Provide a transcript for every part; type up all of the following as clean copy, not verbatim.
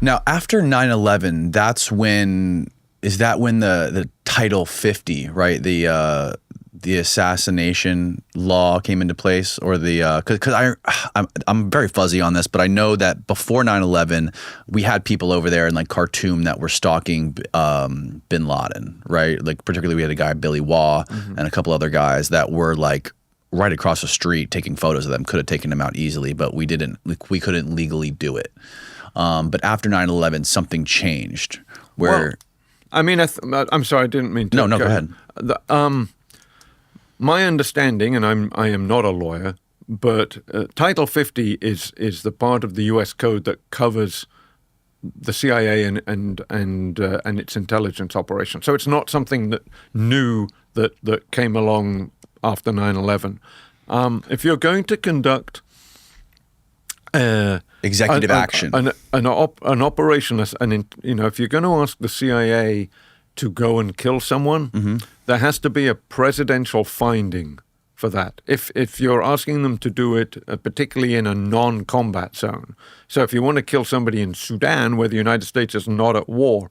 Now, after 9/11, is that when the Title 50, right? The assassination law came into place, or because I'm very fuzzy on this, but I know that before 9/11, we had people over there in like Khartoum that were stalking bin Laden, right? Like particularly we had a guy, Billy Waugh, and a couple other guys that were like right across the street taking photos of them. Could have taken them out easily, but we couldn't legally do it. But after 9/11, something changed where. I mean, I'm sorry, I didn't mean to. No, go ahead. My understanding, and I am not a lawyer, but Title 50 is the part of the U.S. code that covers the CIA and its intelligence operation. So it's not something that new that came along after 9/11. If you're going to conduct executive action, an operation, if you're going to ask the CIA to go and kill someone, there has to be a presidential finding for that. If you're asking them to do it, particularly in a non-combat zone. So if you want to kill somebody in Sudan, where the United States is not at war,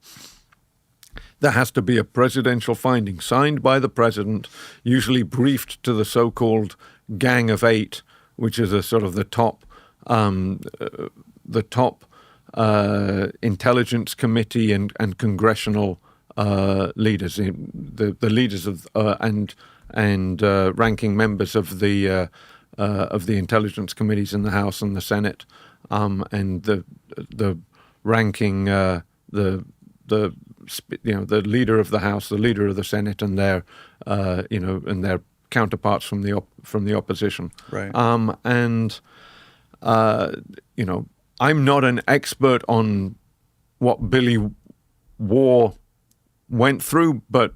there has to be a presidential finding signed by the president, usually briefed to the so-called Gang of Eight, which is a sort of the top intelligence committee and congressional leaders, the leaders of and ranking members of the intelligence committees in the House and the Senate, and the ranking the leader of the House, the leader of the Senate, and their counterparts from the opposition. Right. I'm not an expert on what Billy Waugh went through, but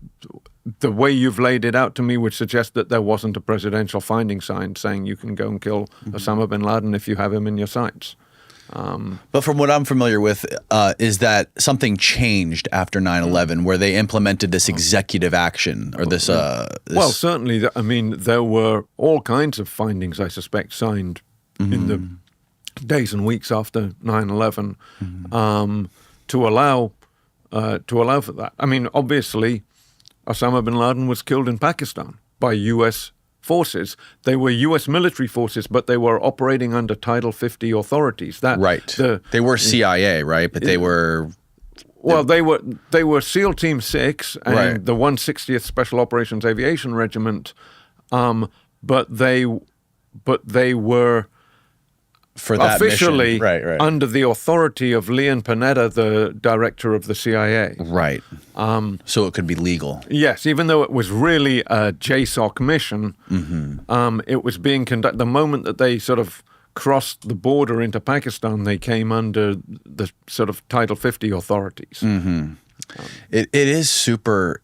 the way you've laid it out to me would suggest that there wasn't a presidential finding sign saying you can go and kill Osama bin Laden if you have him in your sights. But from what I'm familiar with, is that something changed after 9/11, where they implemented this executive action, or this. Well, certainly. There were all kinds of findings, I suspect, signed in the days and weeks after 9/11 to allow for that. I mean, obviously, Osama bin Laden was killed in Pakistan by U.S. forces. They were U.S. military forces, but they were operating under Title 50 authorities. They were CIA, right? But they were. Well, they were SEAL Team 6 and the 160th Special Operations Aviation Regiment, but they were. For that officially mission. Under the authority of Leon Panetta, the director of the CIA. Right. So it could be legal. Yes, even though it was really a JSOC mission, it was being conducted. The moment that they sort of crossed the border into Pakistan, they came under the sort of Title 50 authorities. It is super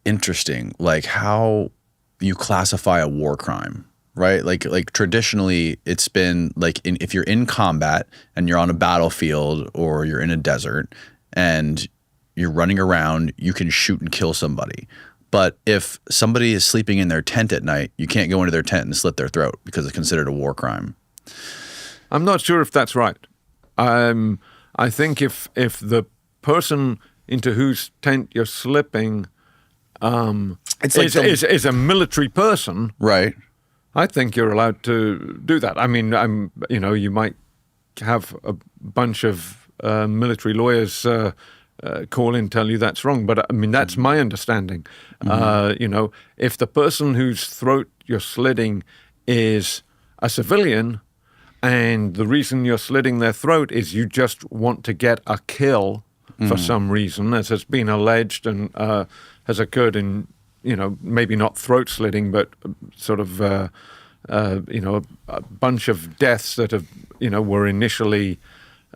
interesting, like how you classify a war crime. Right, like traditionally, it's been like if you're in combat and you're on a battlefield or you're in a desert and you're running around, you can shoot and kill somebody. But if somebody is sleeping in their tent at night, you can't go into their tent and slit their throat because it's considered a war crime. I'm not sure if that's right. I think if the person into whose tent you're slipping is a military person, right? I think you're allowed to do that. I mean, you might have a bunch of military lawyers call in and tell you that's wrong, but I mean that's my understanding. If the person whose throat you're slitting is a civilian, and the reason you're slitting their throat is you just want to get a kill for some reason, as has been alleged and has occurred in. Maybe not throat slitting, but sort of, a bunch of deaths that were initially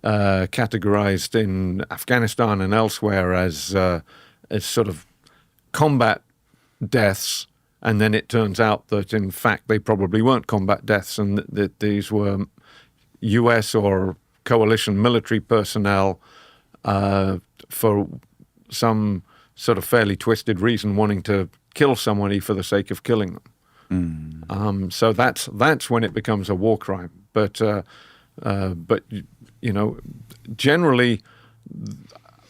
categorized in Afghanistan and elsewhere as sort of combat deaths, and then it turns out that in fact they probably weren't combat deaths, and that these were U.S. or coalition military personnel for some sort of fairly twisted reason wanting to kill somebody for the sake of killing them. So that's when it becomes a war crime. But generally,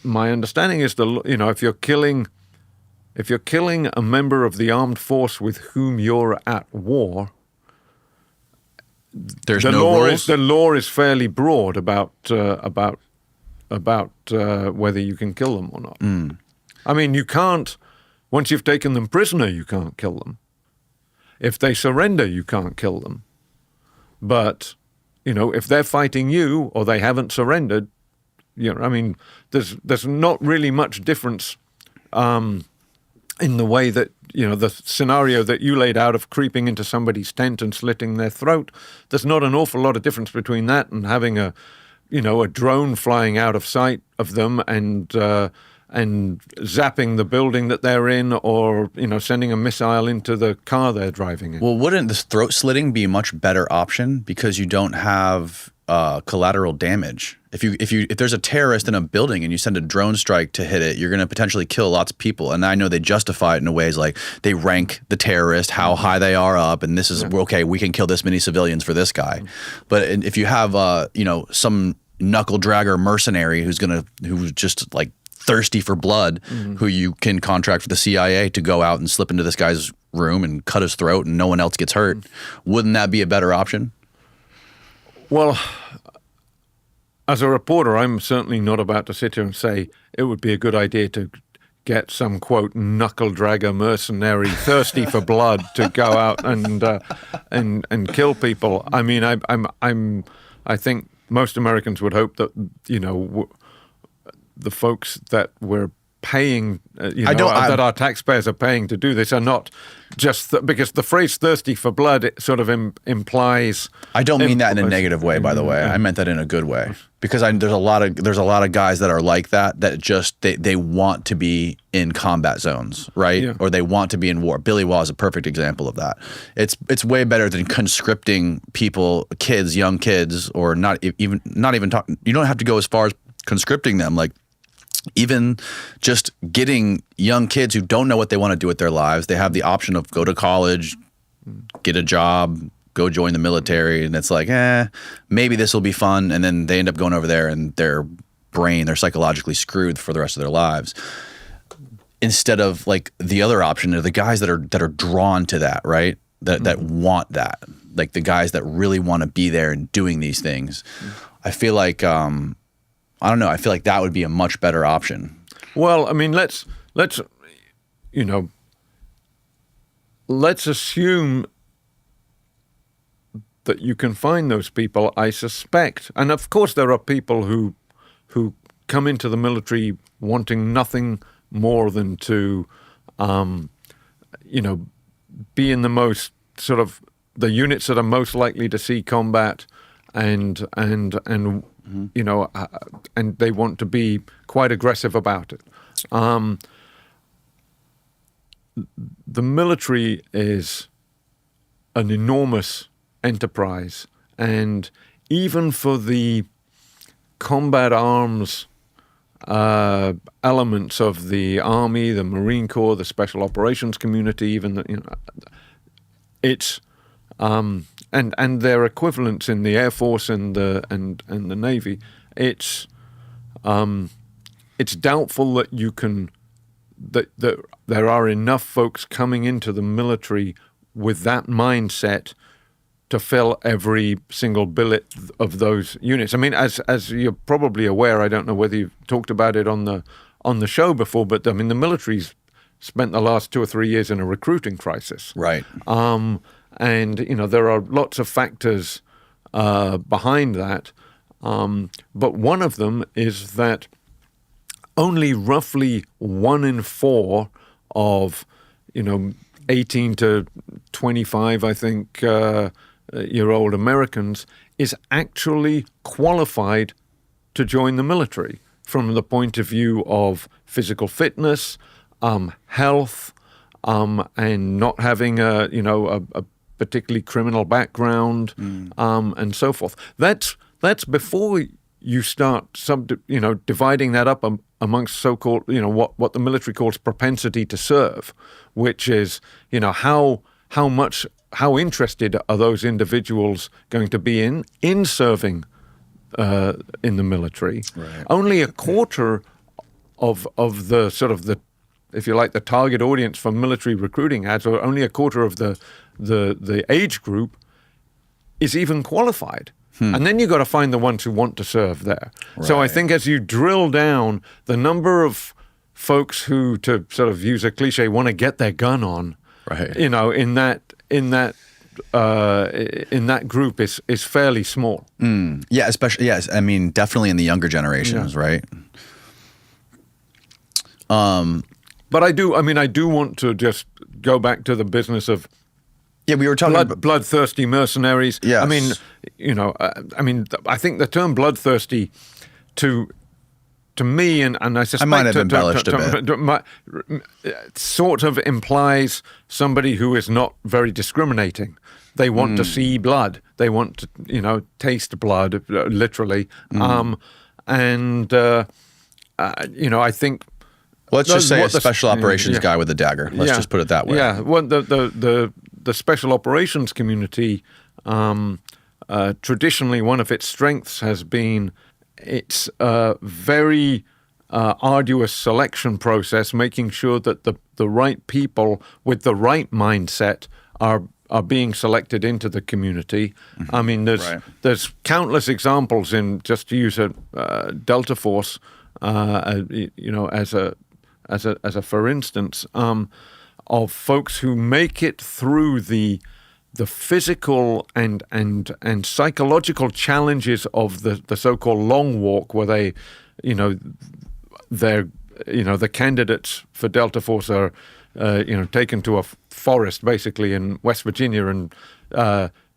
my understanding is if you're killing a member of the armed force with whom you're at war, There's no rules. The law is fairly broad about whether you can kill them or not. I mean, you can't. Once you've taken them prisoner, you can't kill them. If they surrender, you can't kill them. But if they're fighting you or they haven't surrendered, I mean, there's not really much difference in the way that, the scenario that you laid out of creeping into somebody's tent and slitting their throat. There's not an awful lot of difference between that and having a drone flying out of sight of them and zapping the building that they're in, or sending a missile into the car they're driving in. Well, wouldn't this throat slitting be a much better option because you don't have collateral damage? If there's a terrorist in a building and you send a drone strike to hit it, you're going to potentially kill lots of people. And I know they justify it in ways like they rank the terrorist, how high they are up, and this is okay. We can kill this many civilians for this guy. But if you have some knuckle dragger mercenary who's just like thirsty for blood, who you can contract for the CIA to go out and slip into this guy's room and cut his throat and no one else gets hurt, wouldn't that be a better option? Well, as a reporter, I'm certainly not about to sit here and say it would be a good idea to get some, quote, knuckle dragger mercenary thirsty for blood to go out and kill people. I mean, I think most Americans would hope that the folks that we're paying, that our taxpayers are paying to do this are not just because the phrase "thirsty for blood" it sort of implies. I don't mean that in a negative way, by the way. I meant that in a good way because there's a lot of guys that are like that just they want to be in combat zones, right? Yeah. Or they want to be in war. Billy Waugh is a perfect example of that. It's way better than conscripting people, young kids, or not even talking. You don't have to go as far as conscripting them, like. Even just getting young kids who don't know what they want to do with their lives, they have the option of go to college, get a job, go join the military, and it's like, maybe this will be fun, and then they end up going over there and they're psychologically screwed for the rest of their lives. Instead of like the other option are the guys that are drawn to that, right? That want that, like the guys that really want to be there and doing these things. I feel like I don't know. I feel like that would be a much better option. Well, I mean, let's assume that you can find those people. I suspect, and of course, there are people who come into the military wanting nothing more than to, be in the most sort of the units that are most likely to see combat, and and they want to be quite aggressive about it. The military is an enormous enterprise, and even for the combat arms elements of the Army, the Marine Corps, the Special Operations community, even it's and their equivalents in the Air Force and the Navy, it's doubtful that you can that there are enough folks coming into the military with that mindset to fill every single billet of those units. I mean, as you're probably aware, I don't know whether you've talked about it on the show before, but I mean, the military's spent the last 2 or 3 years in a recruiting crisis. Right. And, there are lots of factors behind that. But one of them is that only roughly 1 in 4 of, 18 to 25, I think, year-old Americans is actually qualified to join the military from the point of view of physical fitness, health, and not having a particularly criminal background, and so forth. That's before you start dividing that up amongst so-called what the military calls propensity to serve, which is how interested are those individuals going to be in serving in the military. Right. Only a quarter of the sort of the, if you like, the target audience for military recruiting ads, or only a quarter of the age group is even qualified. And then you've got to find the ones who want to serve there. Right. So I think as you drill down, the number of folks who, to sort of use a cliche, want to get their gun on, right, you know, in that group is fairly small. Yeah, especially, yes. I mean, definitely in the younger generations, right? But I do want to just go back to the business of we were talking about bloodthirsty mercenaries. Yes. I mean, you know, I think the term bloodthirsty to me, and I suspect I might have embellished a bit, sort of implies somebody who is not very discriminating. They want to see blood. They want to, you know, taste blood, literally. And you know, I think. Let's just say a special operations guy with a dagger. Let's just put it that way. Yeah. Well, the special operations community, traditionally, one of its strengths has been its very arduous selection process, making sure that the right people with the right mindset are being selected into the community. I mean, there's countless examples in, just to use a Delta Force, you know, as a for instance, of folks who make it through the physical and psychological challenges of the so-called long walk, where they, you know, the candidates for Delta Force are, you know, taken to a forest basically in West Virginia and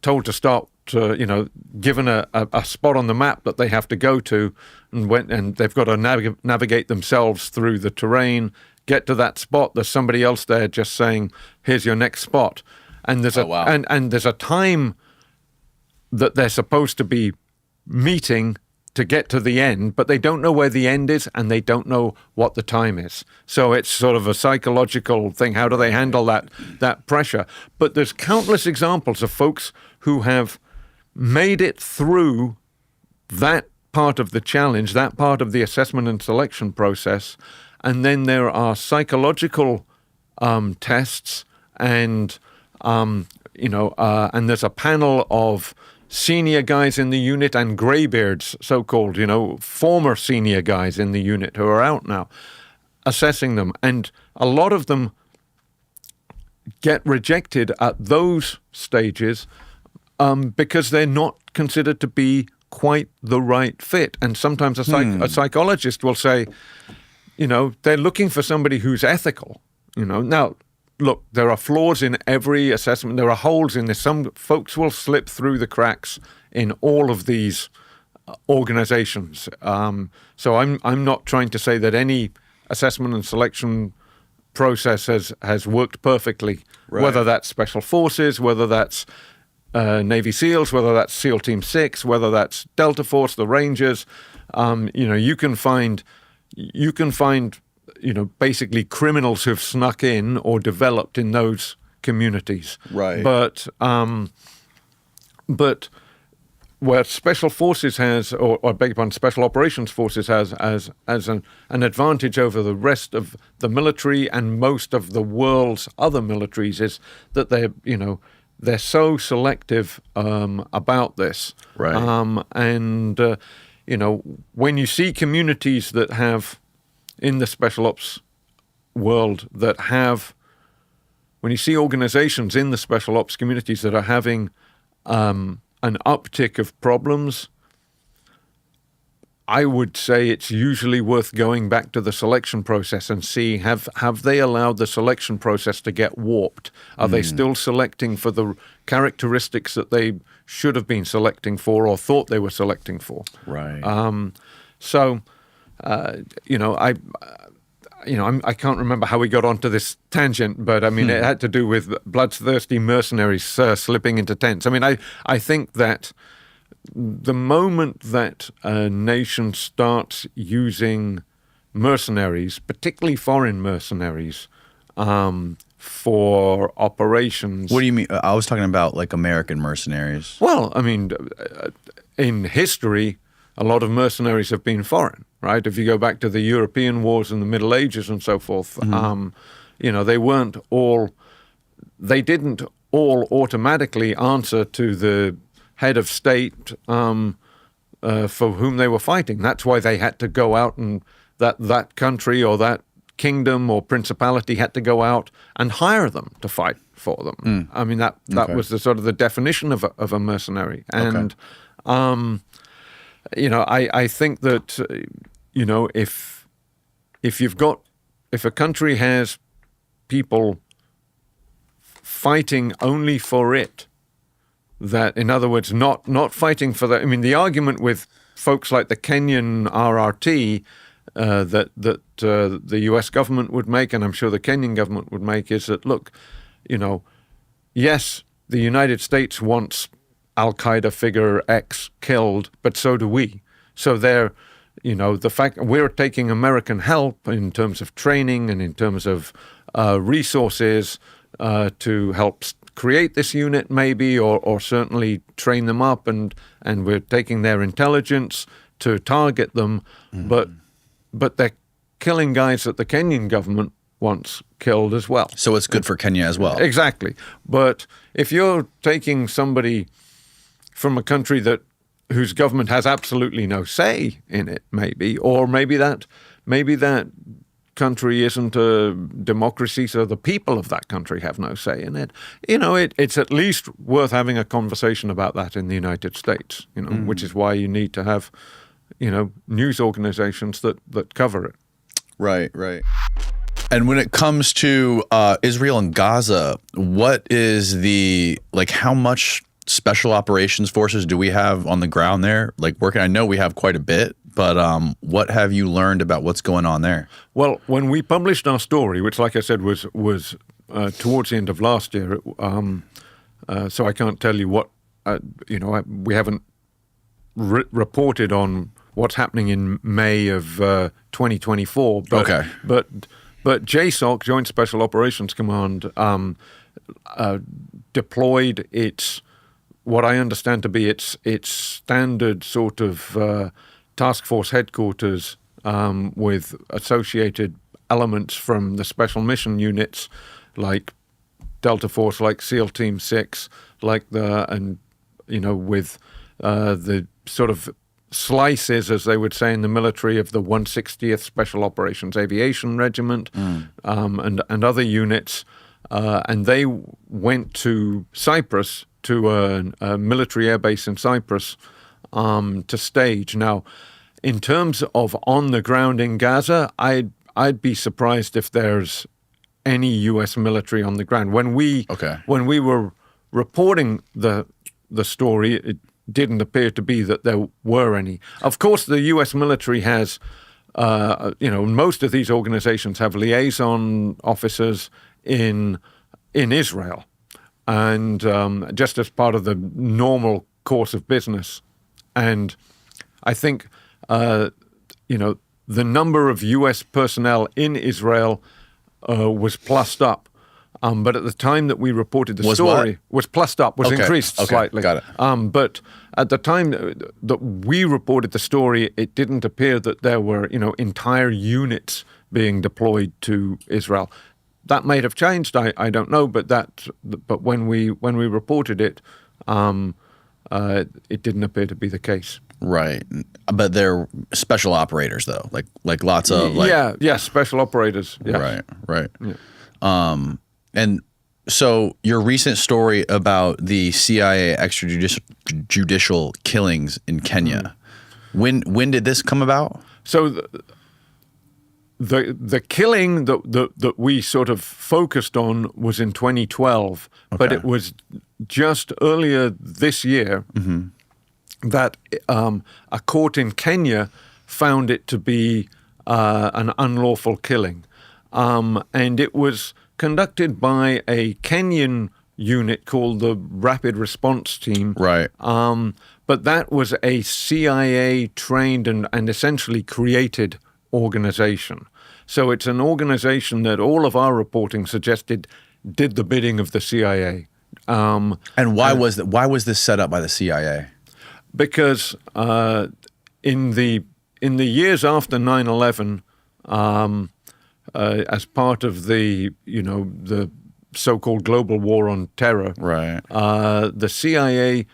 told to stop. You know, given a spot on the map that they have to go to, and they've got to navigate themselves through the terrain, get to that spot. There's somebody else there just saying, "Here's your next spot," and there's and there's a time that they're supposed to be meeting to get to the end, but they don't know where the end is and they don't know what the time is. So it's sort of a psychological thing. How do they handle that pressure? But there's countless examples of folks who have made it through that part of the challenge, that part of the assessment and selection process, and then there are psychological tests, and you know, and there's a panel of senior guys in the unit and graybeards, so-called, you know, former senior guys in the unit who are out now, assessing them, and a lot of them get rejected at those stages because they're not considered to be quite the right fit. And sometimes a psychologist will say, you know, they're looking for somebody who's ethical, you know. Now, look, there are flaws in every assessment. There are holes in this. Some folks will slip through the cracks in all of these organizations. So I'm not trying to say that any assessment and selection process has worked perfectly, right, whether that's Special Forces, whether that's Navy SEALs, whether that's SEAL Team 6, whether that's Delta Force, the Rangers. You know, you can find, you know, basically criminals who've snuck in or developed in those communities. Right. But where Special Forces has, or beg your pardon, Special Operations Forces has as an advantage over the rest of the military and most of the world's other militaries, is that they're so selective about this. Right. And you know, when you see communities that have, in the special ops world, that have, when you see organizations in the special ops communities that are having an uptick of problems, I would say it's usually worth going back to the selection process and see, have they allowed the selection process to get warped? Are they still selecting for the characteristics that they should have been selecting for or thought they were selecting for? Right. So, you know, I can't remember how we got onto this tangent, but I mean, it had to do with bloodthirsty mercenaries slipping into tents. I mean, I think that the moment that a nation starts using mercenaries, particularly foreign mercenaries, for operations. What do you mean? I was talking about like American mercenaries. Well, I mean, in history, a lot of mercenaries have been foreign, right? If you go back to the European wars in the Middle Ages and so forth, you know, they didn't all automatically answer to the head of state for whom they were fighting. That's why they had to go out, and that country or that kingdom or principality had to go out and hire them to fight for them. I mean, that was the sort of the definition of a mercenary. And you know, I think that you know, if a country has people fighting only for it, that, in other words, not fighting for that. I mean, the argument with folks like the Kenyan RRT that the U.S. government would make, and I'm sure the Kenyan government would make, is that, look, you know, yes, the United States wants Al-Qaeda figure X killed, but so do we. So they're, you know, the fact we're taking American help in terms of training and in terms of resources to help create this unit, maybe, or certainly train them up, and we're taking their intelligence to target them, but they're killing guys that the Kenyan government wants killed as well. So it's good for Kenya as well. Exactly. But if you're taking somebody from a country whose government has absolutely no say in it, maybe, or maybe that country isn't a democracy, so the people of that country have no say in it. You know, it's at least worth having a conversation about that in the United States, you know, which is why you need to have, you know, news organizations that cover it. Right. And when it comes to Israel and Gaza, what is how much special operations forces do we have on the ground there, like working? I know we have quite a bit, but what have you learned about what's going on there? Well, when we published our story, which, like I said, was towards the end of last year, so I can't tell you what, you know, we haven't reported on what's happening in May of 2024. But, but JSOC, Joint Special Operations Command, deployed what I understand to be its standard sort of task force headquarters with associated elements from the special mission units like Delta Force, like SEAL Team 6, with the sort of slices, as they would say in the military, of the 160th Special Operations Aviation Regiment and other units. And they went to Cyprus, to a military airbase in Cyprus, to stage. Now, in terms of on the ground in Gaza, I'd be surprised if there's any U.S. military on the ground. When we were reporting the story, it didn't appear to be that there were any. Of course, the U.S. military has, most of these organizations have liaison officers in Israel, and just as part of the normal course of business. And I think, the number of U.S. personnel in Israel was plussed up. But at the time that we reported the story, was plussed up, was increased slightly. Got it. But at the time that we reported the story, it didn't appear that there were, entire units being deployed to Israel. That may have changed. I don't know, but when we reported it, it didn't appear to be the case. Right, but they're special operators though, like lots of special operators. Yes. Right. Yeah. And so your recent story about the CIA extrajudicial killings in Kenya, when did this come about? So the killing that we sort of focused on was in 2012, but it was just earlier this year that a court in Kenya found it to be an unlawful killing, and it was conducted by a Kenyan unit called the Rapid Response Team. Right. But that was a CIA-trained and essentially created organization. So it's an organization that all of our reporting suggested did the bidding of the CIA. And why was this set up by the CIA? Because, in the years after 9/11, as part of the the so-called global war on terror, Right. the CIA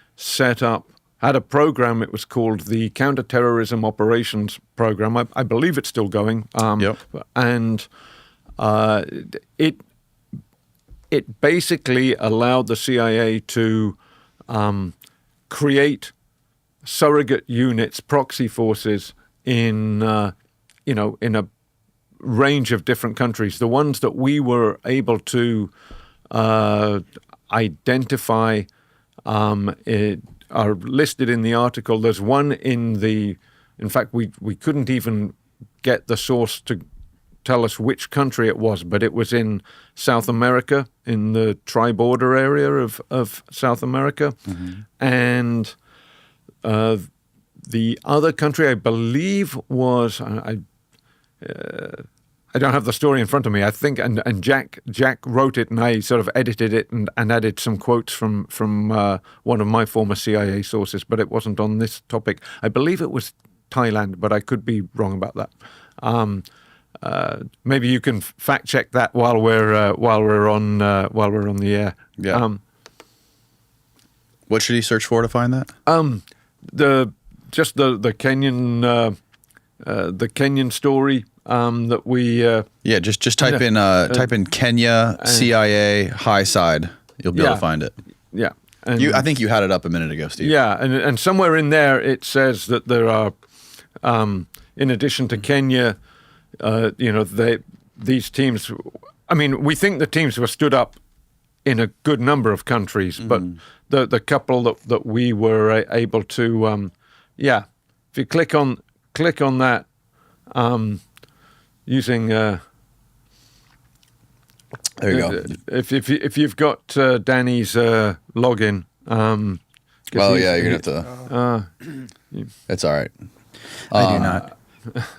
had a program. It was called the Counterterrorism Operations Program. I believe it's still going. Yep. And it basically allowed the CIA to create surrogate units, proxy forces in a range of different countries. The ones that we were able to identify are listed in the article. There's one in fact, we couldn't even get the source to tell us which country it was, but it was in South America, in the tri-border area of South America. Mm-hmm. And the other country, I believe, was I don't have the story in front of me. I think, and Jack wrote it, and I sort of edited it and added some quotes from one of my former CIA sources, but it wasn't on this topic. I believe it was Thailand, but I could be wrong about that. Maybe you can fact check that while we're on the air. Yeah. What should he search for to find that? The Kenyan story that we just type in Kenya CIA high side. You'll be able to find it. Yeah. And I think you had it up a minute ago, Steve. Yeah, and somewhere in there it says that there are, in addition to Kenya, these teams. I mean, we think the teams were stood up in a good number of countries, but the couple that we were able to, if you click on that, using. There you go. If you've got Danny's login. You're gonna have to. It's all right. I do not.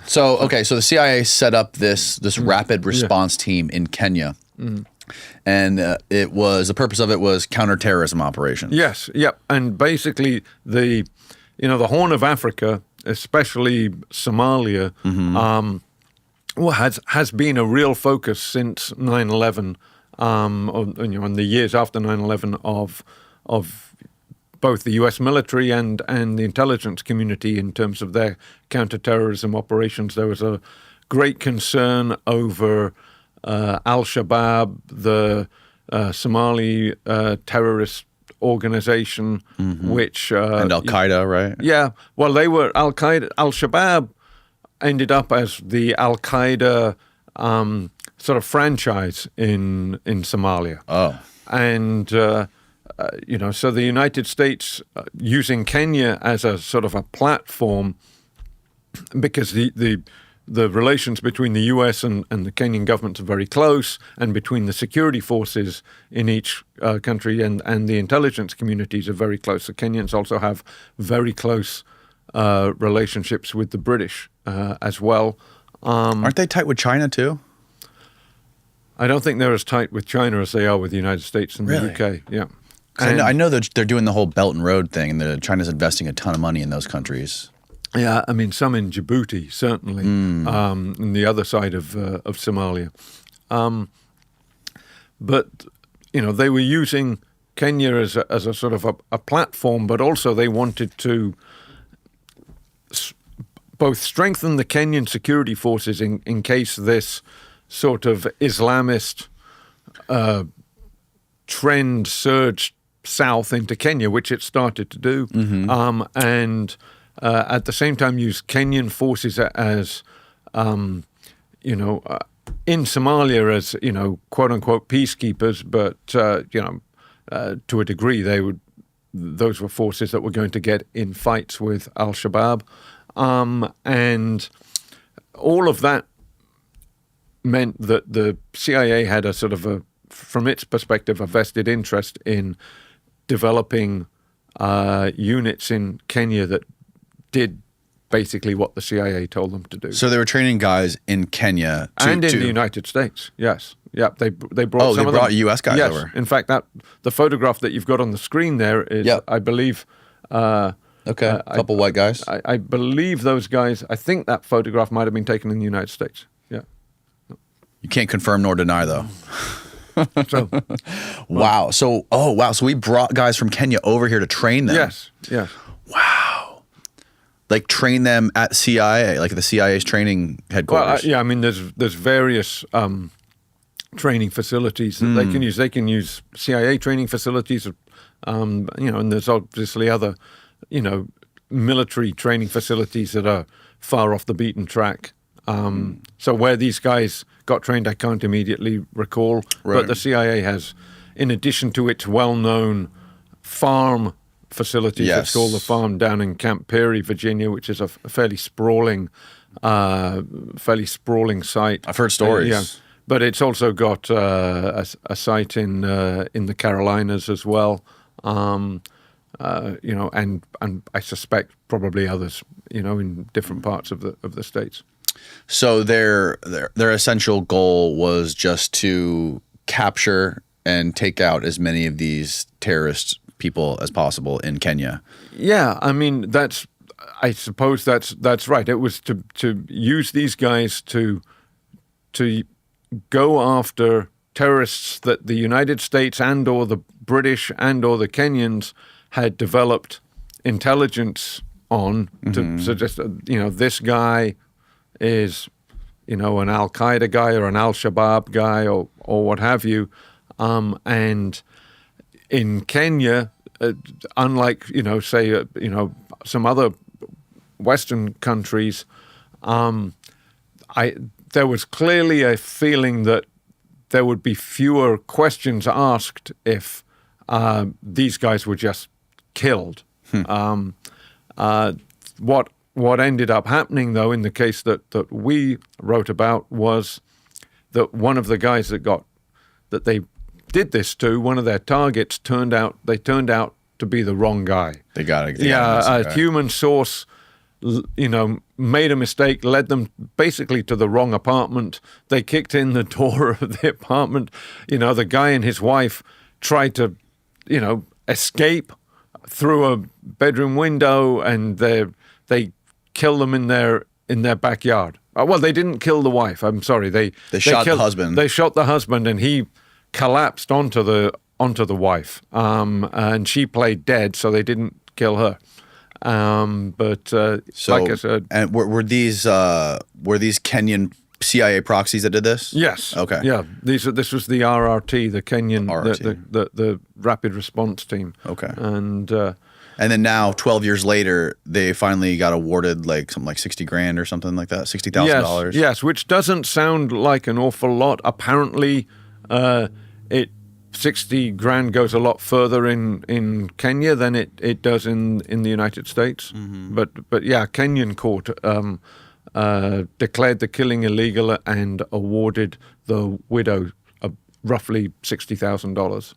So the CIA set up this rapid response team in Kenya, and the purpose of it was counterterrorism operations. Yes, yep, and basically the Horn of Africa, especially Somalia, has been a real focus since 9/11, in the years after 9/11 of both the U.S. military and the intelligence community in terms of their counterterrorism operations. There was a great concern over Al-Shabaab, the Somali terrorist organization, which and Al-Qaeda, right? Yeah, well, they were Al-Qaeda. Al-Shabaab ended up as the Al-Qaeda sort of franchise in Somalia. Oh, and so the United States using Kenya as a sort of a platform, because the relations between the U.S. and the Kenyan governments are very close, and between the security forces in each country and the intelligence communities are very close. The Kenyans also have very close relationships with the British as well. Aren't they tight with China too? I don't think they're as tight with China as they are with the United States and the UK. Yeah. I know that they're doing the whole Belt and Road thing, and China's investing a ton of money in those countries. Yeah, I mean, some in Djibouti, certainly, on the other side of Somalia. But, they were using Kenya as a sort of a platform, but also they wanted to both strengthen the Kenyan security forces in case this sort of Islamist trend surged south into Kenya, which it started to do, and at the same time use Kenyan forces as, in Somalia as, quote unquote peacekeepers, but to a degree those were forces that were going to get in fights with Al-Shabaab, and all of that meant that the CIA had a sort of from its perspective, a vested interest in developing units in Kenya that did basically what the CIA told them to do. So they were training guys in Kenya and in the United States. Yes, yep. They brought. They brought U.S. guys over. In fact, the photograph that you've got on the screen there is, I believe, Okay, a couple white guys. I believe those guys. I think that photograph might have been taken in the United States. Yeah. You can't confirm nor deny, though. So, wow. So, So we brought guys from Kenya over here to train them. yes. Wow. Like train them at CIA, like the CIA's training headquarters. Well, yeah. I mean, there's various training facilities that they can use. They can use CIA training facilities, and there's obviously other, military training facilities that are far off the beaten track. So where these guys got trained, I can't immediately recall. Right. But the CIA has, in addition to its well-known farm facilities, Yes. it's called the farm down in Camp Peary, Virginia, which is a fairly sprawling site. I've heard stories. Yeah. But it's also got a site in the Carolinas as well, and I suspect probably others, in different parts of the states. So their essential goal was just to capture and take out as many of these terrorist people as possible in Kenya. Yeah, I mean I suppose that's right. It was to use these guys to go after terrorists that the United States and or the British and or the Kenyans had developed intelligence on to suggest this guy is an Al-Qaeda guy or an Al-Shabaab guy or what have you, and in Kenya, unlike say some other Western countries, there was clearly a feeling that there would be fewer questions asked if these guys were just killed. What ended up happening, though, in the case that we wrote about, was that one of the guys that they did this to, one of their targets, turned out to be the wrong guy. They got it. A human source, made a mistake, led them basically to the wrong apartment. They kicked in the door of the apartment. The guy and his wife tried to, escape through a bedroom window, and they killed them in their backyard. Well, they didn't kill the wife. I'm sorry. They shot the husband. They shot the husband, and he collapsed onto the wife. And she played dead, so they didn't kill her. Like I said, and were these Kenyan CIA proxies that did this? yes, Okay. yeah. This was the RRT, the Kenyan, RRT. the Rapid Response Team. Okay. And then now, 12 years later, they finally got awarded something like $60,000 or something like that, $60,000. Yes, which doesn't sound like an awful lot. Apparently, 60 grand goes a lot further in Kenya than it does in the United States. Mm-hmm. But yeah, Kenyan court declared the killing illegal and awarded the widow roughly $60,000.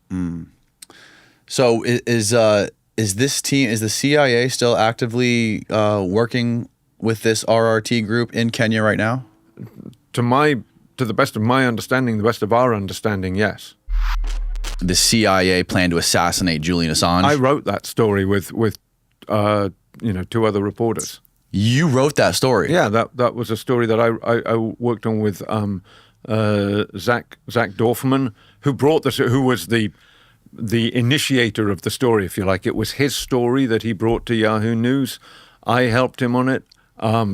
So is the CIA still actively working with this RRT group in Kenya right now? To the best of my understanding, the best of our understanding, yes. The CIA planned to assassinate Julian Assange. I wrote that story with two other reporters. You wrote that story? Yeah, that was a story that I worked on with Zach Dorfman, who was the initiator of the story, if you like. It was his story that he brought to Yahoo News. I helped him on it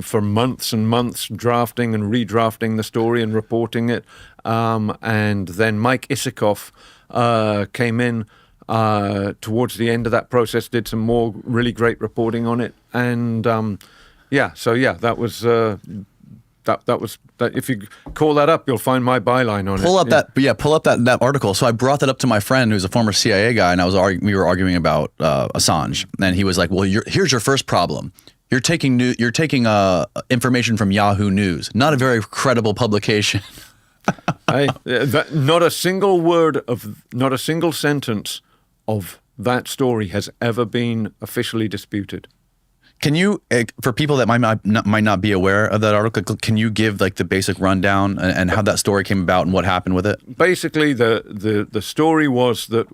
for months and months, drafting and redrafting the story and reporting it. And then Mike Isikoff came in towards the end of that process, did some more really great reporting on it. And that was... That was that. If you call that up, you'll find my byline on it. Pull up that article. So I brought that up to my friend who's a former CIA guy, and we were arguing about Assange, and he was like, "Well, here's your first problem. You're taking information from Yahoo News, not a very credible publication." Not a single sentence of that story has ever been officially disputed. Can you, for people that might not be aware of that article, can you give the basic rundown and how that story came about and what happened with it? Basically, the story was that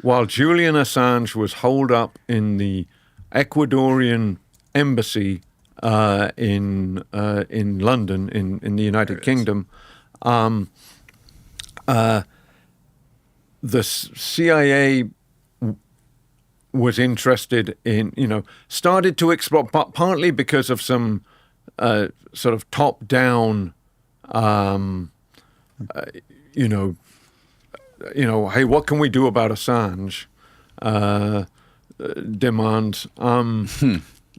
while Julian Assange was holed up in the Ecuadorian embassy in London, in the United Kingdom, the CIA was interested in, started to explore, partly because of some sort of top-down, hey, what can we do about Assange? Demands.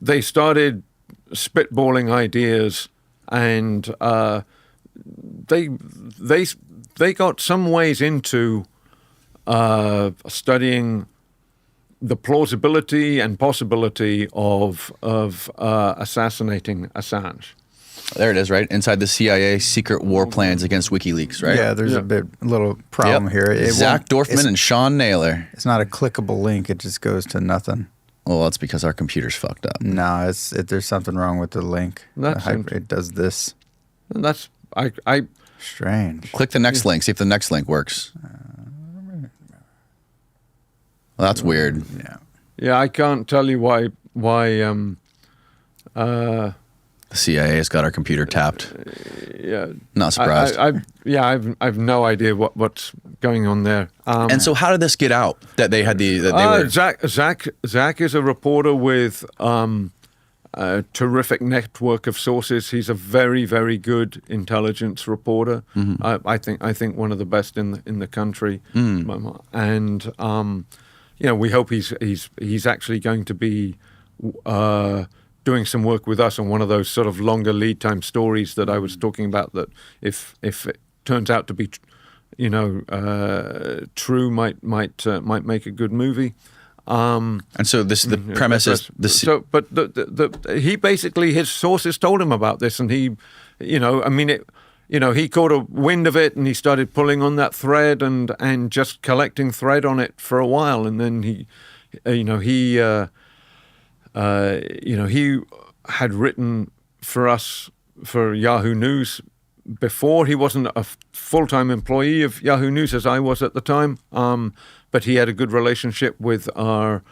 They started spitballing ideas, and they got some ways into studying the plausibility and possibility of assassinating Assange. There it is, right? Inside the CIA secret war plans against WikiLeaks, right? Yeah, there's a little problem here. Zach Dorfman and Sean Naylor. It's not a clickable link. It just goes to nothing. Well, that's because our computer's fucked up. No, there's something wrong with the link. It does this. That's strange. Click the next link. See if the next link works. Well, that's weird. Yeah, I can't tell you why. The CIA has got our computer tapped. Yeah, not surprised. I've no idea what's going on there. And so, how did this get out? That they had Zach is a reporter with a terrific network of sources. He's a very, very good intelligence reporter. Mm-hmm. I think one of the best in the country. And we hope he's actually going to be doing some work with us on one of those sort of longer lead time stories that I was talking about. That if it turns out to be, true, might make a good movie. And so the premise is this. So, but he basically, his sources told him about this, and he, he caught a wind of it, and he started pulling on that thread and just collecting thread on it for a while, and then he had written for us for Yahoo News before. He wasn't a full-time employee of Yahoo News as I was at the time, but he had a good relationship with our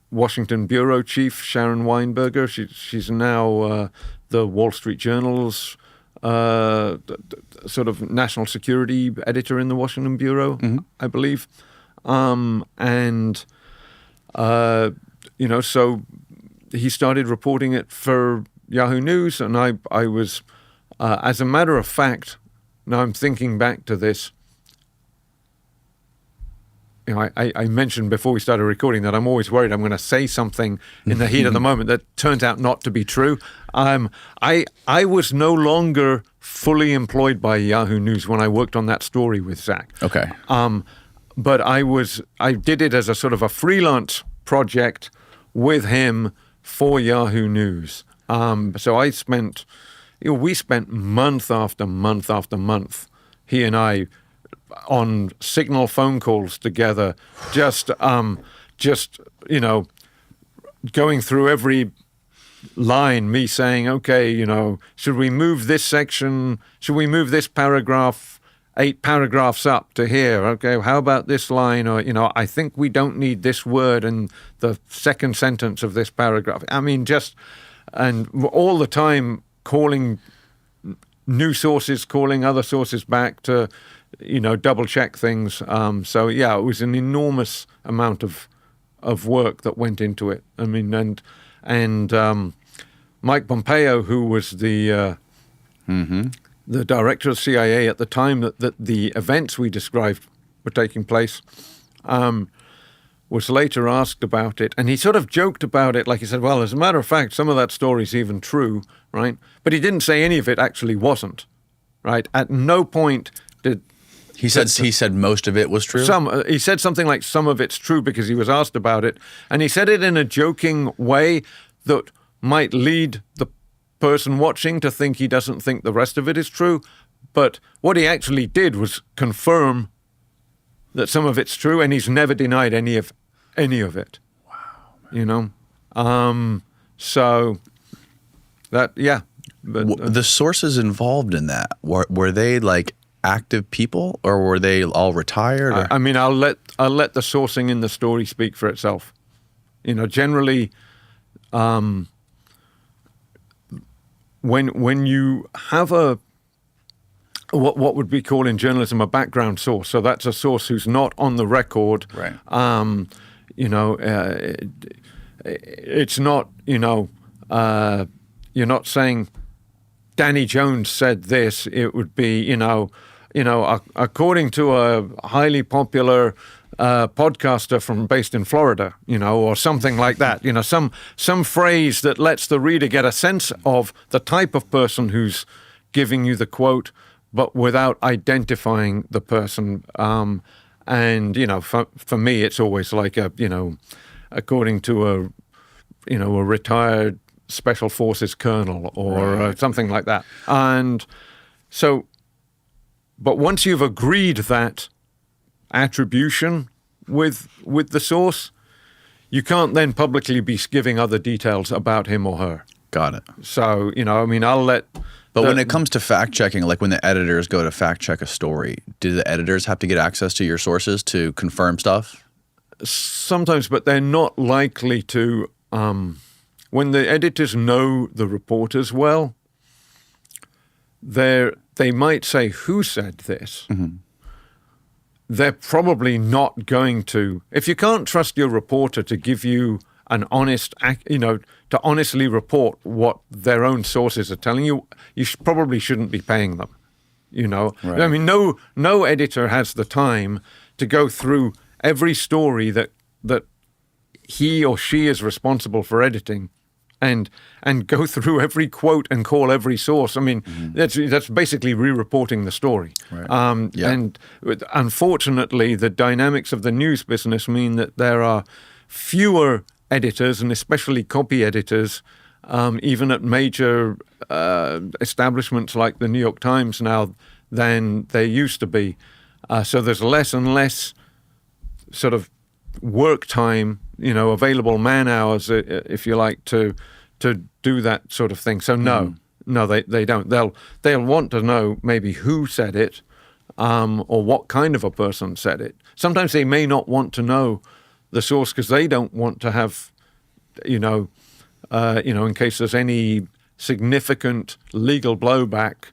Washington bureau chief, Sharon Weinberger. She's now the Wall Street Journal's sort of national security editor in the Washington bureau, I believe. So he started reporting it for Yahoo News, and I was, as a matter of fact, now I'm thinking back to this. I mentioned before we started recording that I'm always worried I'm going to say something in the heat of the moment that turns out not to be true. I was no longer fully employed by Yahoo News when I worked on that story with Zach. Okay. But I did it as a sort of a freelance project with him for Yahoo News. So I spent, we spent month after month after month, he and I, on signal phone calls together, just going through every line, me saying, okay, should we move this section? Should we move this paragraph 8 paragraphs up to here? Okay, how about this line? Or, I think we don't need this word in the second sentence of this paragraph. I mean, and all the time calling new sources, calling other sources back to, double check things. So yeah, it was an enormous amount of work that went into it. I mean, and Mike Pompeo, who was the director of CIA at the time that the events we described were taking place, was later asked about it, and he sort of joked about it, like he said, well, as a matter of fact, some of that story's even true, right? But he didn't say any of it actually wasn't, right? At no point did... He said most of it was true? He said something like some of it's true because he was asked about it, and he said it in a joking way that might lead the person watching to think he doesn't think the rest of it is true. But what he actually did was confirm that some of it's true, and he's never denied any of it. Wow. So that, yeah. But, the sources involved in that, were they like active people, or were they all retired? Or? I mean, I'll let the sourcing in the story speak for itself. Generally, when you have what would we call in journalism a background source, so that's a source who's not on the record. Right. It's not, you're not saying Danny Jones said this. It would be, according to a highly popular podcaster based in Florida, or something like that. Some phrase that lets the reader get a sense of the type of person who's giving you the quote, but without identifying the person. And for me, it's always like according to a retired special forces colonel or something like that. And so, but once you've agreed that attribution with the source, you can't then publicly be giving other details about him or her. Got it. So, I'll let... But when it comes to fact checking, like when the editors go to fact check a story, do the editors have to get access to your sources to confirm stuff? Sometimes, but they're not likely to. When the editors know the reporters well, they might say, who said this? Mm-hmm. They're probably not going to. If you can't trust your reporter to give you an honest, to honestly report what their own sources are telling you, you probably shouldn't be paying them. Right. I mean, no editor has the time to go through every story that he or she is responsible for editing, and go through every quote and call every source. I mean, that's basically re-reporting the story. Right. And unfortunately, the dynamics of the news business mean that there are fewer editors, and especially copy editors, even at major establishments like the New York Times now, than there used to be. So there's less and less sort of work time, available man hours, if you like, to do that sort of thing. So no, they don't. They'll want to know maybe who said it, or what kind of a person said it. Sometimes they may not want to know the source because they don't want to have, in case there's any significant legal blowback,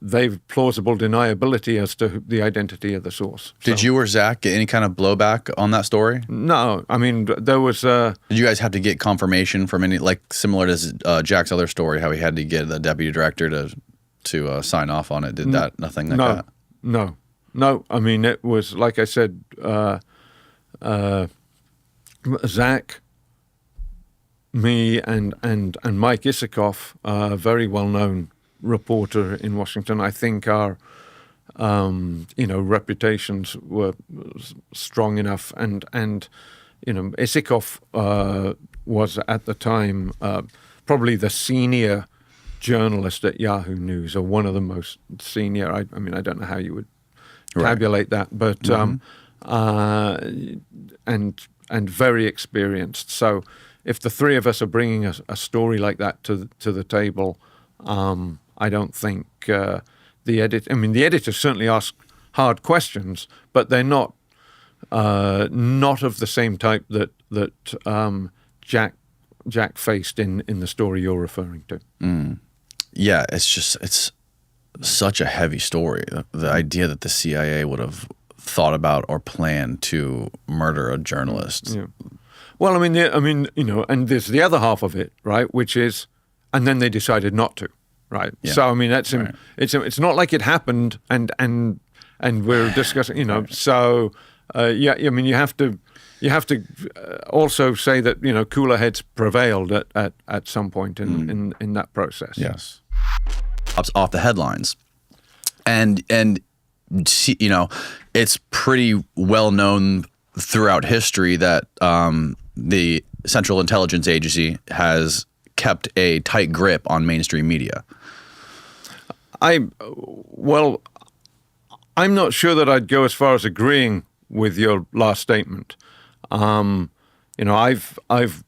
they've plausible deniability as to the identity of the source. Did you or Zach get any kind of blowback on that story? No, I mean there was. Did you guys have to get confirmation from any, like similar to Jack's other story, how he had to get the deputy director to sign off on it? Did that nothing like that? No. I mean, it was like I said, Zach, me, and Mike Isikoff, a very well-known reporter in Washington. I think our, reputations were strong enough, and Isikoff was at the time probably the senior journalist at Yahoo News, or one of the most senior. I mean, I don't know how you would tabulate that, but and very experienced. So if the three of us are bringing a story like that to the table, I don't think the editors certainly ask hard questions, but they're not of the same type that Jack faced in the story you're referring to. Yeah, it's such a heavy story. The idea that the CIA would have thought about or planned to murder a journalist. Yeah. Well, and there's the other half of it, right? Which is, and then they decided not to, right? Yeah. So I mean, that's right. It's not like it happened, and we're discussing, Right. So I mean, you have to also say that cooler heads prevailed at some point in that process. Yes. Off the headlines, and it's pretty well known throughout history that the Central Intelligence Agency has kept a tight grip on mainstream media. I'm not sure that I'd go as far as agreeing with your last statement. I've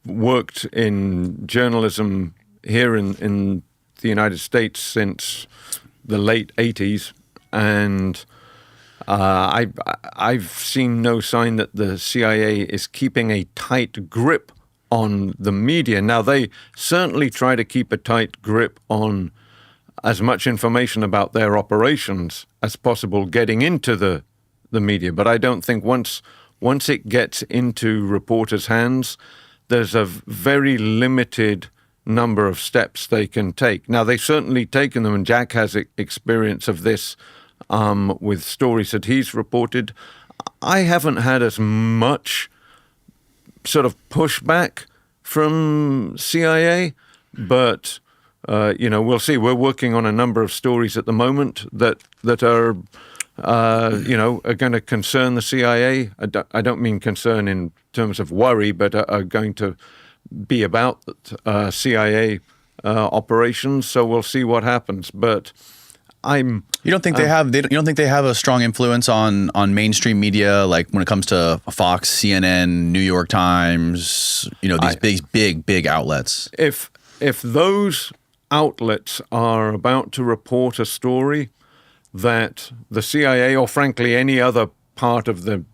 worked in journalism here in the United States since the late 80s, and I've seen no sign that the CIA is keeping a tight grip on the media. Now, they certainly try to keep a tight grip on as much information about their operations as possible getting into the media. But I don't think once it gets into reporters' hands, there's a very limited number of steps they can take. Now, they've certainly taken them, and Jack has experience of this with stories that he's reported. I haven't had as much sort of pushback from CIA, but we'll see. We're working on a number of stories at the moment that are are going to concern the CIA. I don't mean concern in terms of worry, but are going to be about CIA operations. So we'll see what happens. But you don't think they have? You don't think they have a strong influence on mainstream media, like when it comes to Fox, CNN, New York Times? These big outlets. If those outlets are about to report a story that the CIA, or frankly any other part of the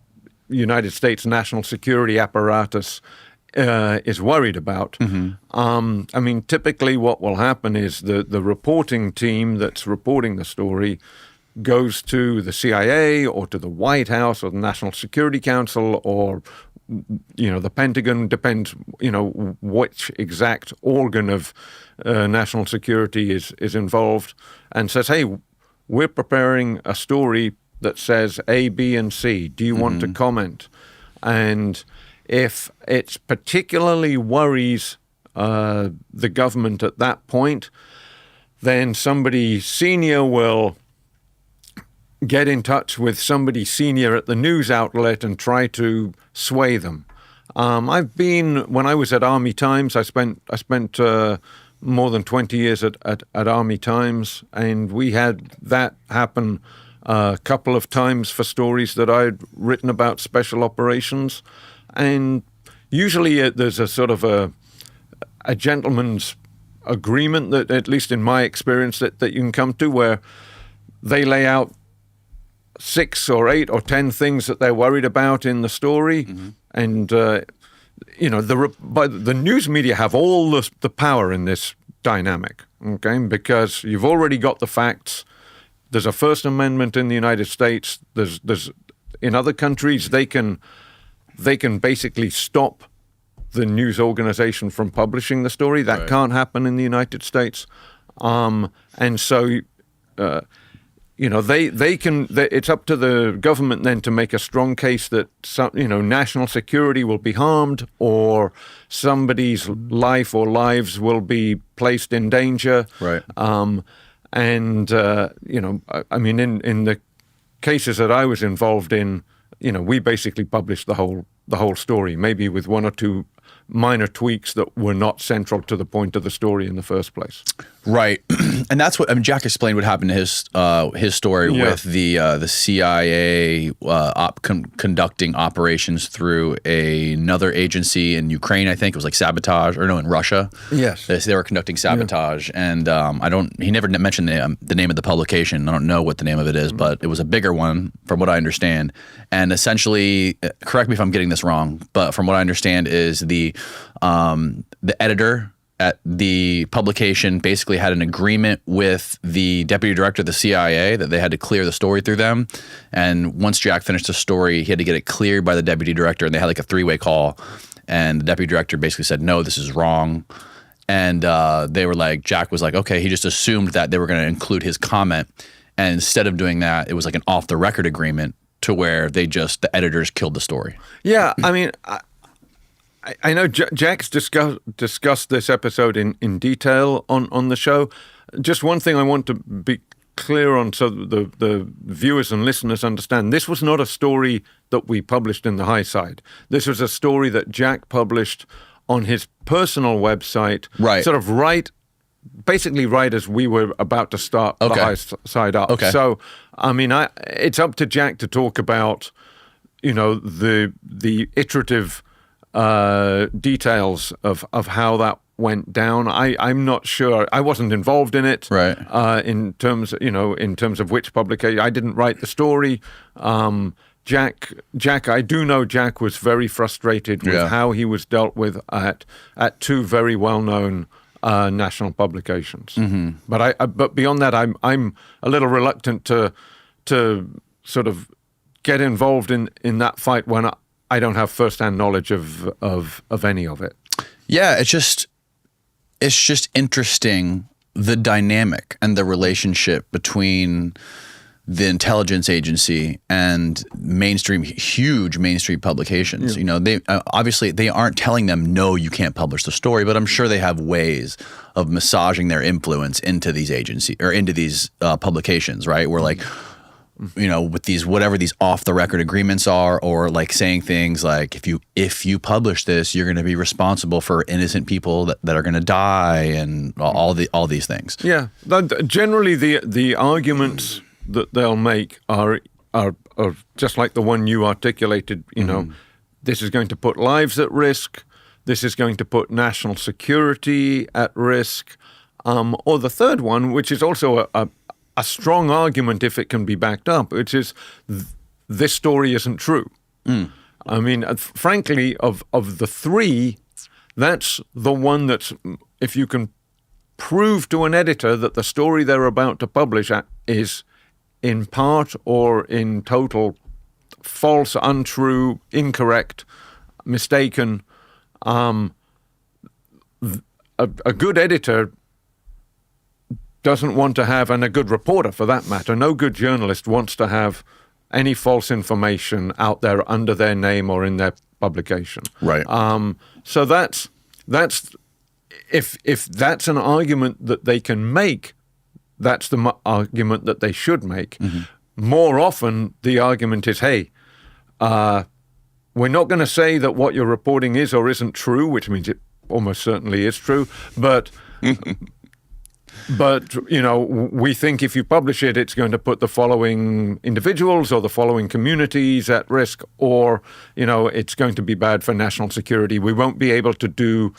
United States national security apparatus is worried about, typically what will happen is the reporting team that's reporting the story goes to the CIA or to the White House or the National Security Council or the Pentagon, depends which exact organ of national security is involved, and says, hey, we're preparing a story that says A, B, and C. Do you want to comment? And if it particularly worries the government at that point, then somebody senior will get in touch with somebody senior at the news outlet and try to sway them. When I was at Army Times, I spent more than 20 years at Army Times, and we had that happen a couple of times for stories that I'd written about special operations. And usually there's a sort of a gentleman's agreement that, at least in my experience, that you can come to, where they lay out 6 or 8 or 10 things that they're worried about in the story. And, the news media have all the power in this dynamic, okay? Because you've already got the facts. There's a First Amendment in the United States. There's in other countries, they can basically stop the news organization from publishing the story. That can't happen in the United States. And so, they can. It's up to the government then to make a strong case that national security will be harmed, or somebody's life or lives will be placed in danger. Right. In the cases that I was involved in, we basically published the whole story, maybe with 1 or 2 minor tweaks that were not central to the point of the story in the first place. Right. And that's what Jack explained what happened to his story with the CIA conducting operations through another agency in Ukraine. I think it was like sabotage, or no, in Russia. Yes, they were conducting sabotage, and he never mentioned the name of the publication. I don't know what the name of it is, but it was a bigger one, from what I understand. And essentially, correct me if I'm getting this wrong, but from what I understand is the editor at the publication basically had an agreement with the deputy director of the CIA that they had to clear the story through them. And once Jack finished the story, he had to get it cleared by the deputy director, and they had like a 3-way call. And the deputy director basically said, no, this is wrong. And they were like, Jack was like, okay, he just assumed that they were going to include his comment. And instead of doing that, it was like an off-the-record agreement to where the editors killed the story. Yeah, I know Jack's discussed this episode in detail on the show. Just one thing I want to be clear on, so the viewers and listeners understand. This was not a story that we published in the High Side. This was a story that Jack published on his personal website, sort of basically right as we were about to start the High Side up. Okay. So, it's up to Jack to talk about, the iterative details of how that went down. I'm not sure. I wasn't involved in it. Right. In terms of which publication. I didn't write the story. Jack, I do know Jack was very frustrated with how he was dealt with at two very well-known national publications. But beyond that, I'm a little reluctant to sort of get involved in that fight when I don't have first-hand knowledge of any of it. Yeah, it's just interesting, the dynamic and the relationship between the intelligence agency and huge mainstream publications. You know, they obviously they aren't telling them, no, you can't publish the story, but I'm sure they have ways of massaging their influence into these agencies or into these publications, right? Where like, you know, with these whatever these off the record agreements are, or like saying things like, if you publish this, you're going to be responsible for innocent people that are going to die, and all these things. Yeah, generally the arguments that they'll make are just like the one you articulated. You know, this is going to put lives at risk. This is going to put national security at risk. Or the third one, which is also a strong argument if it can be backed up, which is this story isn't true. I mean, frankly, of the three, that's the one that's, if you can prove to an editor that the story they're about to publish is in part or in total false, untrue, incorrect, mistaken, a good editor doesn't want to have, and a good reporter for that matter, no good journalist wants to have any false information out there under their name or in their publication. Right. So that's if that's an argument that they can make, that's the argument that they should make. More often, the argument is, hey, we're not going to say that what you're reporting is or isn't true, which means it almost certainly is true, but you know, we think if you publish it, it's going to put the following individuals or the following communities at risk, or, you know, it's going to be bad for national security. We won't be able to do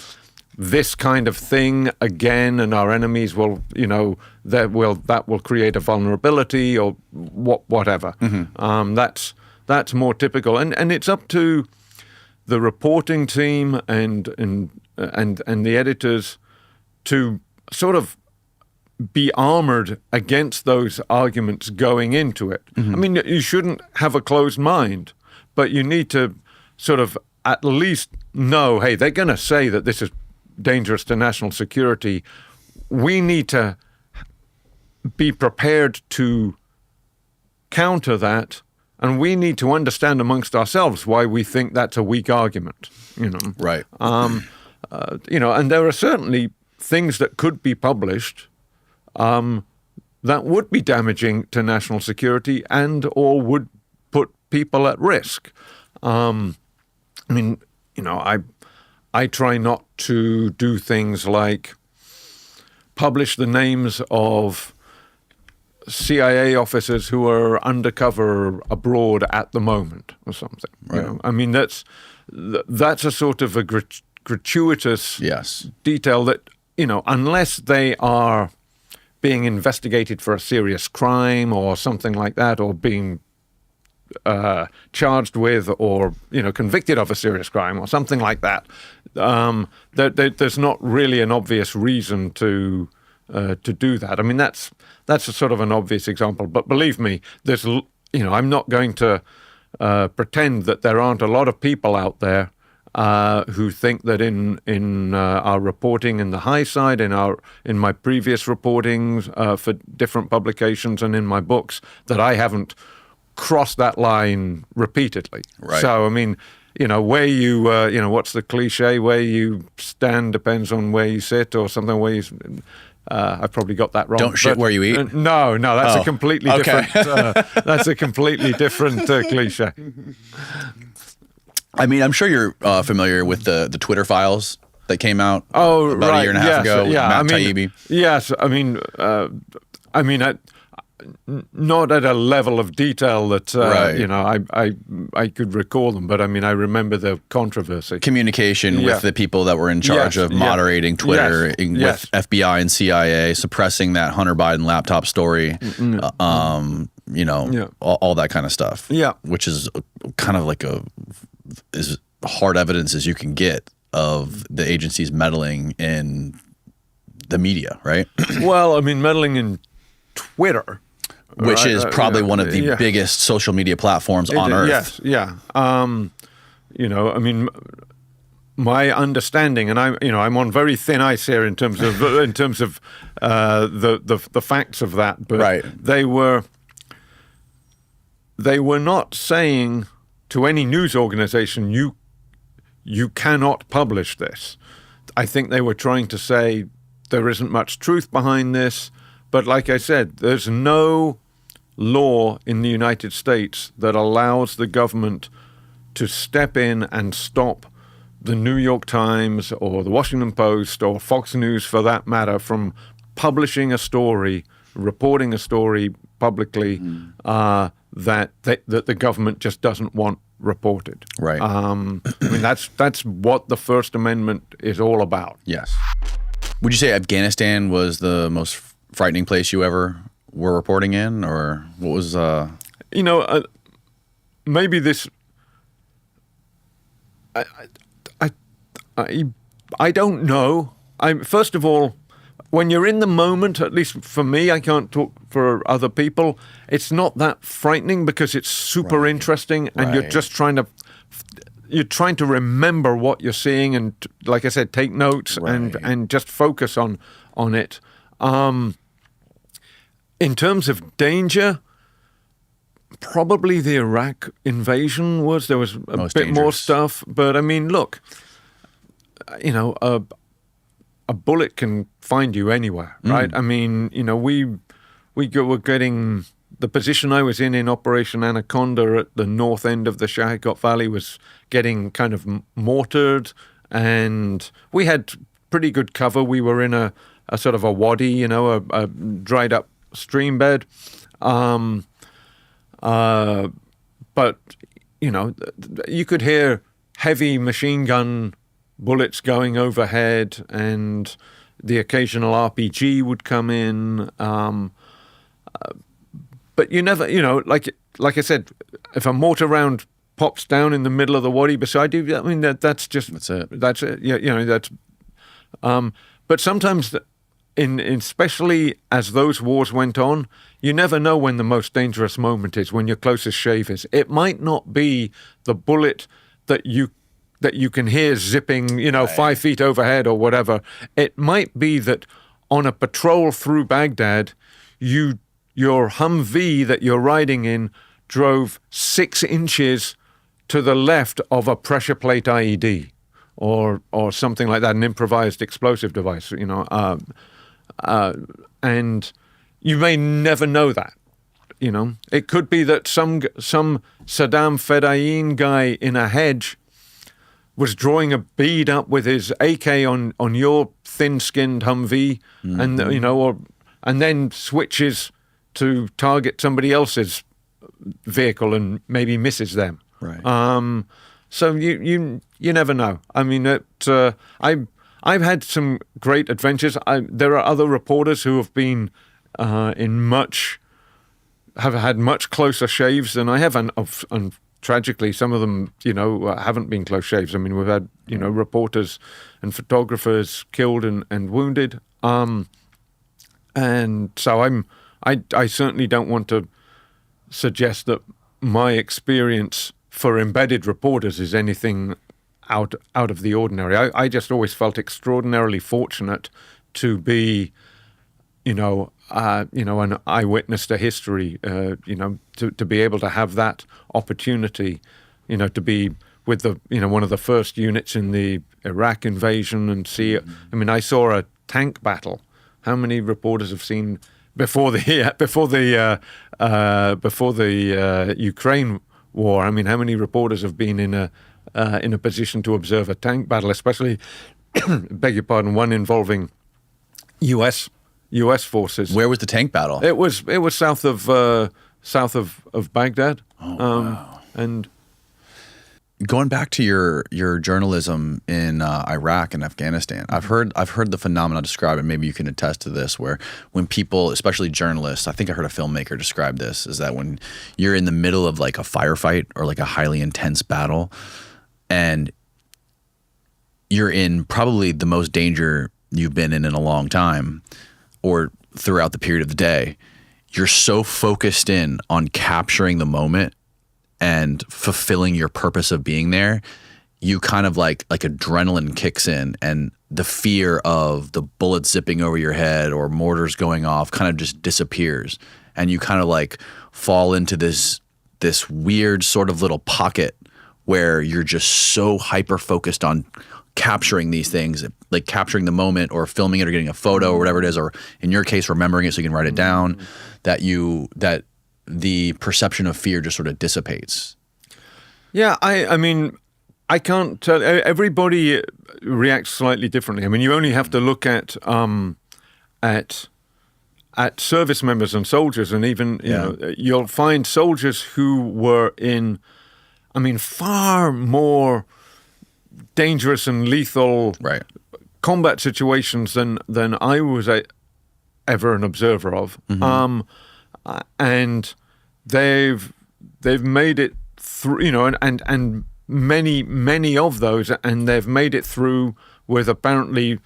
this kind of thing again, and our enemies will, you know, that will create a vulnerability or whatever. That's more typical, and it's up to the reporting team and the editors to sort of be armored against those arguments going into it. I mean, you shouldn't have a closed mind, but you need to sort of at least know, hey, they're going to say that this is dangerous to national security. We need to be prepared to counter that, and we need to understand amongst ourselves why we think that's a weak argument. You know, right? You know, and there are certainly things that could be published that would be damaging to national security and or would put people at risk. I mean, you know, I try not to do things like publish the names of CIA officers who are undercover abroad at the moment or something. Right. You know? I mean, that's a sort of a gratuitous detail that, you know, unless they are being investigated for a serious crime or something like that, or being charged with or, you know, convicted of a serious crime or something like that, there's not really an obvious reason to do that. I mean, that's a sort of an obvious example. But believe me, there's, you know, I'm not going to pretend that there aren't a lot of people out there who think that in our reporting in the high side, in my previous reportings for different publications and in my books, that I haven't crossed that line repeatedly. Right. So I mean, you know, where you you know, what's the cliche? Where you stand depends on where you sit, or something. Where you I probably got that wrong. Don't shit where you eat. No, that's a completely different. That's a completely different cliche. I mean, I'm sure you're familiar with the Twitter files that came out about a year and a half ago with Matt Taibbi. Yes, not at a level of detail that Right. I could recall them, but I mean I remember the controversy. Communication Yeah. with the people that were in charge Yes, of yeah. moderating Twitter Yes, with yes. FBI and CIA, suppressing that Hunter Biden laptop story, Yeah. all that kind of stuff. Yeah. Which is kind of like as hard evidence as you can get of the agencies meddling in the media, right? Well, I mean, meddling in Twitter, Which right, is probably yeah, one of the yeah. biggest social media platforms on earth. Yes, yeah. I mean, my understanding, and I'm on very thin ice here in terms of the facts of that, but Right. they were not saying to any news organization, you cannot publish this. I think they were trying to say there isn't much truth behind this, but like I said, there's no law in the United States that allows the government to step in and stop the New York Times or the Washington Post or Fox News, for that matter, from publishing a story, reporting a story publicly that the government just doesn't want reported. Right. I mean, that's what the First Amendment is all about. Yes. Would you say Afghanistan was the most frightening place you ever were reporting in, or what was? Maybe this. I don't know. First of all, when you're in the moment, at least for me, I can't talk for other people. It's not that frightening because it's super interesting, and you're Right. just trying to remember what you're seeing, and like I said, take notes and just focus on it. In terms of danger, probably the Iraq invasion there was a Most bit more dangerous. stuff, but I mean, look, a bullet can find you anywhere, right? I mean, we're getting the position I was in Operation Anaconda at the north end of the Shahikot Valley was getting kind of mortared, and we had pretty good cover. We were in a sort of a wadi, a dried up stream bed. But, you could hear heavy machine gun bullets going overhead, and the occasional RPG would come in. But you never, like I said, if a mortar round pops down in the middle of the wadi beside you, I mean, that's it. That's it. Yeah, but sometimes, especially as those wars went on, you never know when the most dangerous moment is, when your closest shave is. It might not be the bullet that you can hear zipping, 5 feet overhead or whatever. It might be that on a patrol through Baghdad, your Humvee that you're riding in drove 6 inches to the left of a pressure plate IED or something like that, an improvised explosive device, and you may never know that. It could be that some Saddam Fedayeen guy in a hedge was drawing a bead up with his AK on your thin-skinned Humvee, and then switches to target somebody else's vehicle and maybe misses them. Right. So you never know. I mean, I've had some great adventures. There are other reporters who have been have had much closer shaves than I have, and tragically, some of them, haven't been close shaves. I mean, we've had, reporters and photographers killed and wounded. And so I certainly don't want to suggest that my experience for embedded reporters is anything out of the ordinary. I just always felt extraordinarily fortunate to be, an eyewitness to history, to be able to have that opportunity, to be with the, one of the first units in the Iraq invasion and see, I mean, I saw a tank battle. How many reporters have seen before the Ukraine war? I mean, how many reporters have been in a position to observe a tank battle, especially, beg your pardon, one involving U.S. U.S. forces. Where was the tank battle? It was south of Baghdad. Wow. And going back to your journalism in Iraq and Afghanistan, I've heard the phenomena described, and maybe you can attest to this, where when people, especially journalists, I think I heard a filmmaker describe this, is that when you're in the middle of like a firefight or like a highly intense battle, and you're in probably the most danger you've been in a long time, or throughout the period of the day, you're so focused in on capturing the moment and fulfilling your purpose of being there, you kind of like adrenaline kicks in, and the fear of the bullets zipping over your head or mortars going off kind of just disappears, and you kind of like fall into this weird sort of little pocket where you're just so hyper focused on capturing these things, like capturing the moment or filming it or getting a photo or whatever it is, or in your case remembering it so you can write it down, that the perception of fear just sort of dissipates. Yeah, I mean, I can't tell. Everybody reacts slightly differently. I mean, you only have to look at service members and soldiers, and even you know, you'll find soldiers who were in, I mean, far more dangerous and lethal combat situations than I was ever an observer of. And they've made it through, you know, and many of those, and they've made it through with apparently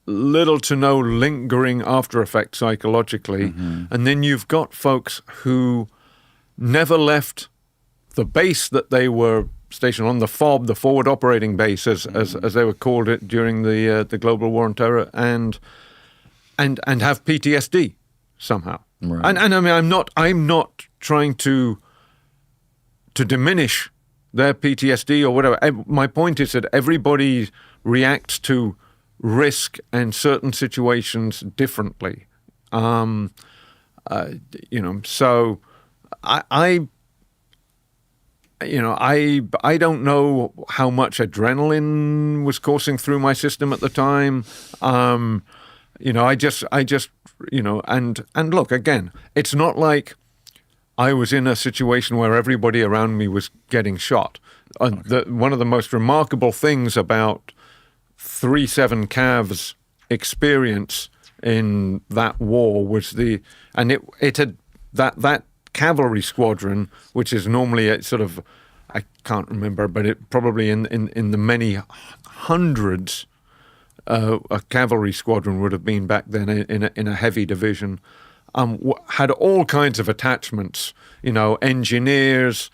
little to no lingering after effect psychologically. And then you've got folks who never left the base that they were stationed on, the FOB, the forward operating base, as they were called it during the global war on terror, and have PTSD somehow. Right. And I mean, I'm not trying to diminish their PTSD or whatever. My point is that everybody reacts to risk and certain situations differently. You know, so I don't know how much adrenaline was coursing through my system at the time. You know, I just, you know, and look, again, it's not like I was in a situation where everybody around me was getting shot. One of the most remarkable things about 3-7 Cav's experience in that war was it had that cavalry squadron, which is normally a sort of, I can't remember, but it probably in the many hundreds. A cavalry squadron would have been back then in a heavy division, had all kinds of attachments, you know, engineers,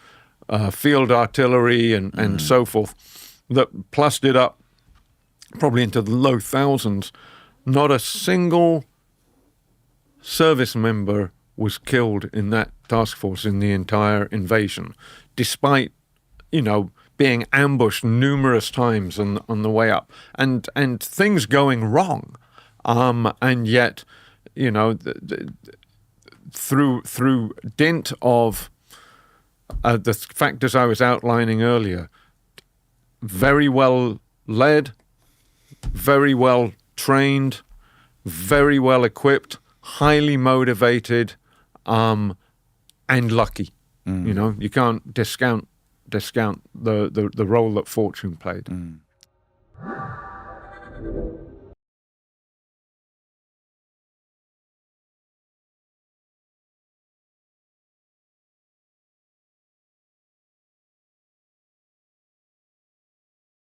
field artillery, and so forth, that plussed it up probably into the low thousands. Not a single service member was killed in that task force in the entire invasion, despite, you know, being ambushed numerous times on the way up, and things going wrong, and yet, you know, through dint of the factors I was outlining earlier, very well led, very well trained, very well equipped, highly motivated, and lucky. You know, you can't discount the role that fortune played.